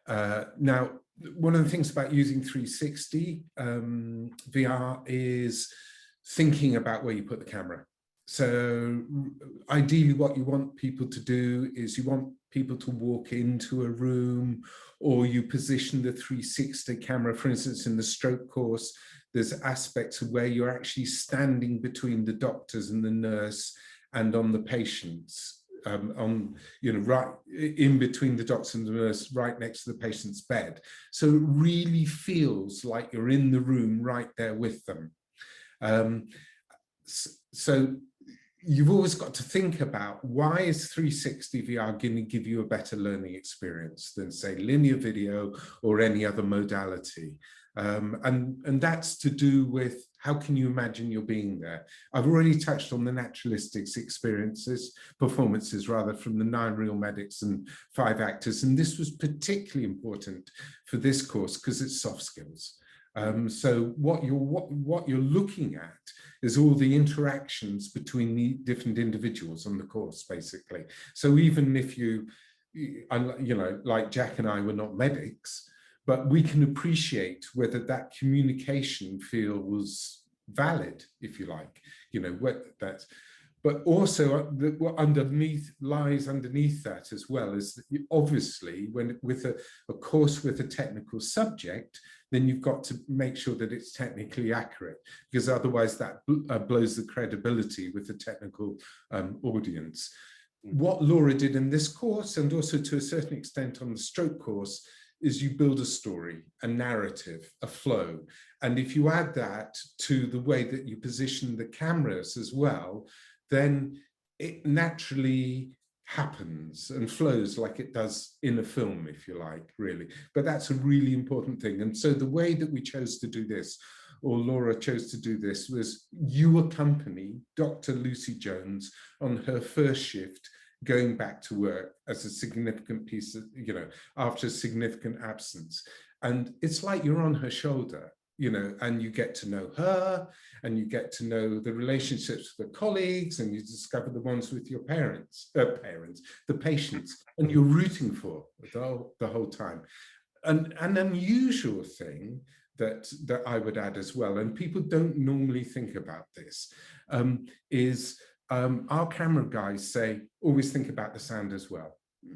Now, one of the things about using 360 VR is thinking about where you put the camera. So ideally what you want people to do is you want people to walk into a room, or you position the 360 camera, for instance, in the stroke course, there's aspects of where you're actually standing between the doctors and the nurse and on the patients, on, you know, right in between the doctor and the nurse, right next to the patient's bed. So it really feels like you're in the room right there with them. So you've always got to think about, why is 360 VR going to give you a better learning experience than, say, linear video or any other modality? And that's to do with, how can you imagine you're being there? I've already touched on the naturalistic experiences, performances rather, from the 9 real medics and 5 actors. And this was particularly important for this course because it's soft skills. So what you're looking at is all the interactions between the different individuals on the course, basically. So even if you know, like Jack and I were not medics, but we can appreciate whether that communication feels valid, if you like, you know, that's. But also what lies underneath that as well is that obviously when with a course with a technical subject, then you've got to make sure that it's technically accurate, because otherwise that blows the credibility with the technical audience. What Laura did in this course, and also to a certain extent on the stroke course, is you build a story, a narrative, a flow. And if you add that to the way that you position the cameras as well, then it naturally happens and flows like it does in a film, if you like, really. But that's a really important thing. And so the way that we chose to do this, or Laura chose to do this, was you accompany Dr. Lucy Jones on her first shift, going back to work as a significant piece of, you know, after a significant absence. And it's like you're on her shoulder, you know, and you get to know her, and you get to know the relationships with the colleagues, and you discover the ones with your the patients, and you're rooting for the whole time. And an unusual thing that I would add as well, and people don't normally think about this, is our camera guys say, always think about the sound as well.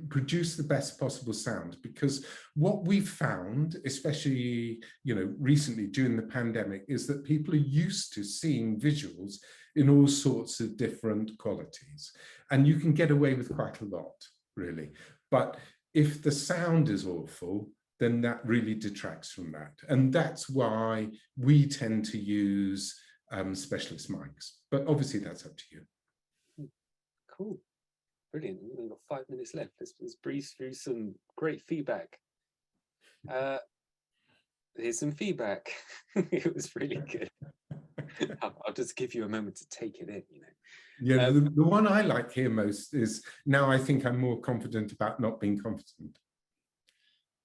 Produce the best possible sound, because what we've found, especially, you know, recently during the pandemic, is that people are used to seeing visuals in all sorts of different qualities, and you can get away with quite a lot, really. But if the sound is awful, then that really detracts from that, and that's why we tend to use specialist mics. But obviously that's up to you. Cool. Brilliant. We've only got 5 minutes left. Let's breeze through some great feedback. Here's some feedback. It was really good. I'll just give you a moment to take it in, you know. Yeah, the one I like here most is, now I think I'm more confident about not being confident.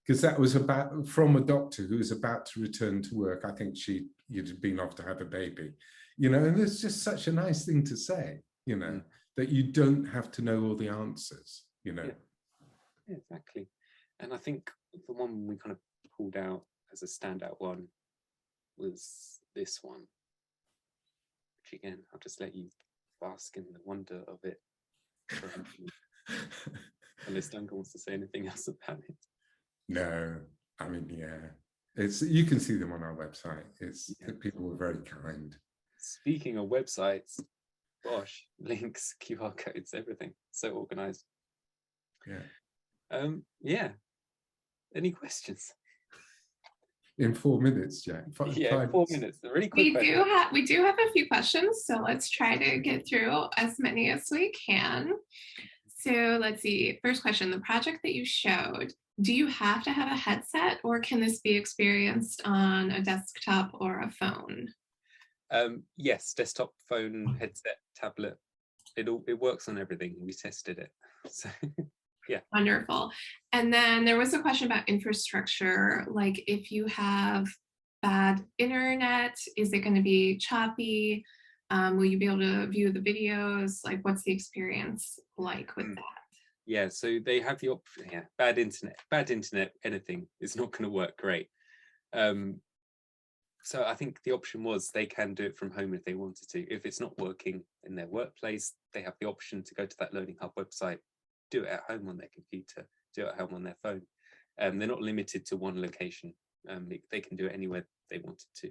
Because that was from a doctor who was about to return to work. I think you'd been off to have a baby, you know, and it's just such a nice thing to say, you know, that you don't have to know all the answers, you know. Yeah, exactly. And I think the one we kind of pulled out as a standout one was this one, which again, I'll just let you bask in the wonder of it. Unless Duncan wants to say anything else about it. No, I mean, yeah, you can see them on our website. People were very kind. Speaking of websites, gosh, links, QR codes, everything, so organized. Yeah. Any questions? In 4 minutes, Jack. 4 minutes. Really quick. We do have a few questions, so let's try to get through as many as we can. So let's see. First question: the project that you showed, do you have to have a headset, or can this be experienced on a desktop or a phone? Yes, desktop, phone, headset, tablet. It works on everything. We tested it. So yeah. Wonderful. And then there was a question about infrastructure. Like, if you have bad internet, is it going to be choppy? Will you be able to view the videos? Like, what's the experience like with that? Yeah, so they have the option. Yeah, bad internet, anything is not going to work great. So I think the option was they can do it from home if they wanted to. If it's not working in their workplace, they have the option to go to that Learning Hub website, do it at home on their computer, do it at home on their phone. They're not limited to one location. They can do it anywhere they wanted to.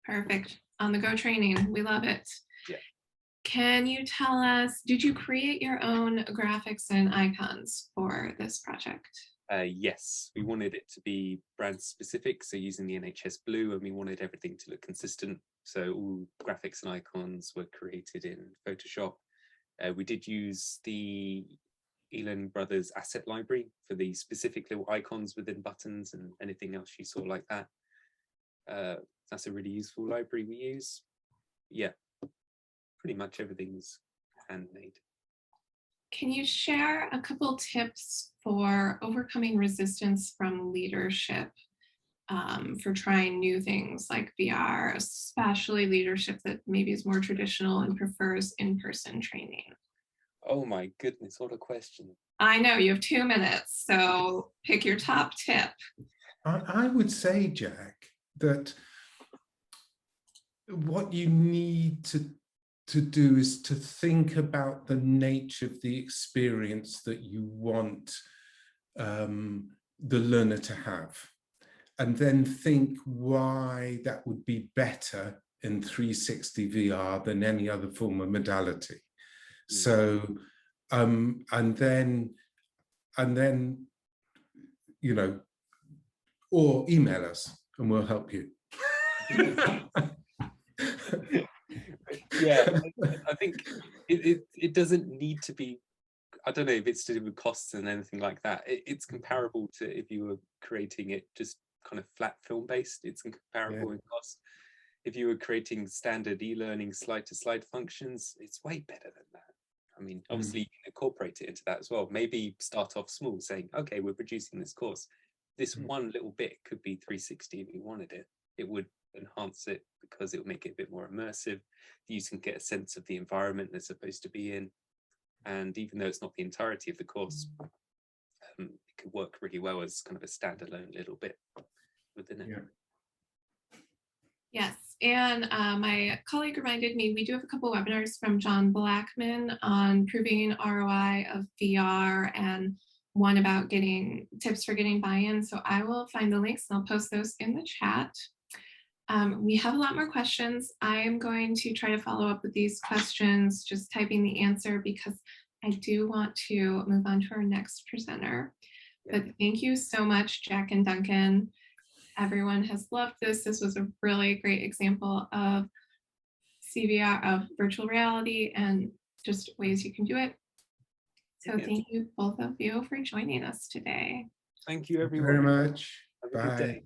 Perfect. On the go training. We love it. Yeah. Can you tell us, did you create your own graphics and icons for this project? Yes, we wanted it to be brand specific, so using the NHS blue, and we wanted everything to look consistent. So all graphics and icons were created in Photoshop. We did use the Elon Brothers asset library for the specific little icons within buttons and anything else you saw like that. That's a really useful library we use. Yeah, pretty much everything's handmade. Can you share a couple tips for overcoming resistance from leadership for trying new things like VR, especially leadership that maybe is more traditional and prefers in-person training? Oh my goodness, what a question. I know, you have 2 minutes, so pick your top tip. I would say, Jack, that what you need to do is to think about the nature of the experience that you want the learner to have, and then think why that would be better in 360 VR than any other form of modality. So, and then, you know, or email us and we'll help you. Yeah, I think it doesn't need to be, I don't know if it's to do with costs and anything like that. It's comparable to if you were creating it just kind of flat film based. It's comparable in cost. If you were creating standard e-learning slide to slide functions, it's way better than that. I mean, obviously you can incorporate it into that as well. Maybe start off small, saying, okay, we're producing this course. This one little bit could be 360 if you wanted it. It would enhance it because it will make it a bit more immersive. You can get a sense of the environment they're supposed to be in. And even though it's not the entirety of the course, it could work really well as kind of a standalone little bit within it. Yes, and my colleague reminded me, we do have a couple webinars from John Blackman on proving ROI of VR and one about getting tips for getting buy-in. So I will find the links and I'll post those in the chat. We have a lot more questions. I am going to try to follow up with these questions, just typing the answer because I do want to move on to our next presenter. But thank you so much, Jack and Duncan. Everyone has loved this. This was a really great example of CVR, of virtual reality and just ways you can do it. So Brilliant. thank you both of you for joining us today. Thank you, Thank you everyone. very much. Have a good Bye. day.